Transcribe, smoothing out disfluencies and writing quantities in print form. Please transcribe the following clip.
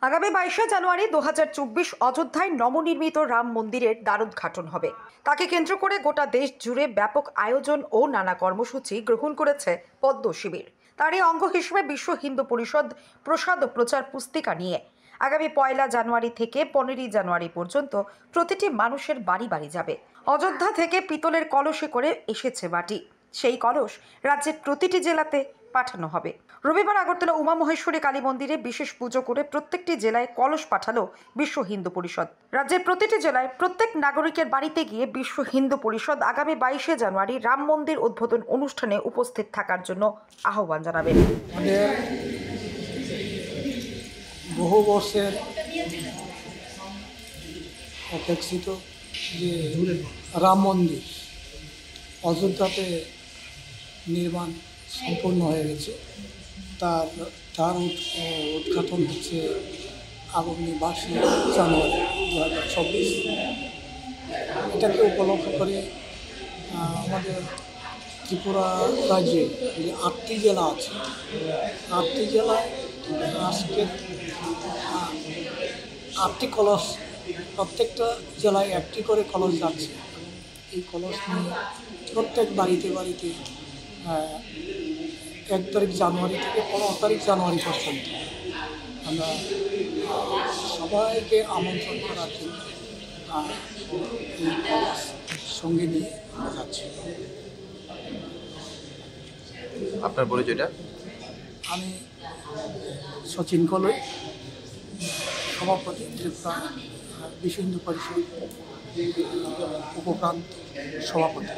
আগামী 22শে জানুয়ারি 2024 অযোধ্যায় নবনির্মিত রাম মন্দিরের দ্বারোদ্ঘাটন হবে। তাকে কেন্দ্র করে গোটা দেশ জুড়ে ব্যাপক আয়োজন ও নানা কর্মসূচি গ্রহণ করেছে পদ্ম শিবির। তারই অঙ্গ হিসেবে বিশ্ব হিন্দু পরিষদ প্রসাদ ও প্রচার পুস্তিকা নিয়ে আগামী 1 জানুয়ারি থেকে 15 জানুয়ারি পর্যন্ত প্রতিটি মানুষের বাড়ি বাড়ি যাবে। অযোধ্যা থেকে পিতলের কলসে করে এসেছে মাটি, সেই কলস রাজ্যের প্রতিটি জেলাতে পাঠানো হবে। রবিবার আগরতলা উমা মহেশ্বরী কালী মন্দিরে বিশেষ পুজো করে প্রত্যেকটি জেলায় কলস পাঠালো বিশ্ব হিন্দু পরিষদ। রাজ্যের প্রতিটি জেলায় প্রত্যেক নাগরিকের বাড়িতে গিয়ে বিশ্ব হিন্দু পরিষদ আগামী 22শে জানুয়ারি রাম মন্দির উদ্বোধন অনুষ্ঠানে উপস্থিত থাকার জন্য আহ্বান জানাবেন। বহু বর্ষের অপেক্ষিত যে রাম মন্দির অযোধ্যাতে নির্মাণ সম্পূর্ণ হয়ে গেছে, তার উদ্ঘাটন হচ্ছে আগামী 22শে জানুয়ারি 2024। এটাকে উপলক্ষ করে আমাদের ত্রিপুরা রাজ্যে যে 8টি জেলা আছে, 8টি জেলায় আজকে 8টি কলস, প্রত্যেকটা জেলায় একটি করে কলস যাচ্ছে। এই কলস নিয়ে প্রত্যেক বাড়িতে বাড়িতে 1 তারিখ জানুয়ারি থেকে 15 তারিখ জানুয়ারি পর্যন্ত আমরা সবাইকে আমন্ত্রণ করার জন্য এই কলস সঙ্গে নিয়ে আমরা যাচ্ছি। আপনার পরিচয়টা? আমি সচিন কলই, সভাপতি, ত্রিপুরা বিশ্ব হিন্দু পরিষদ উপপ্রান্ত সভাপতি।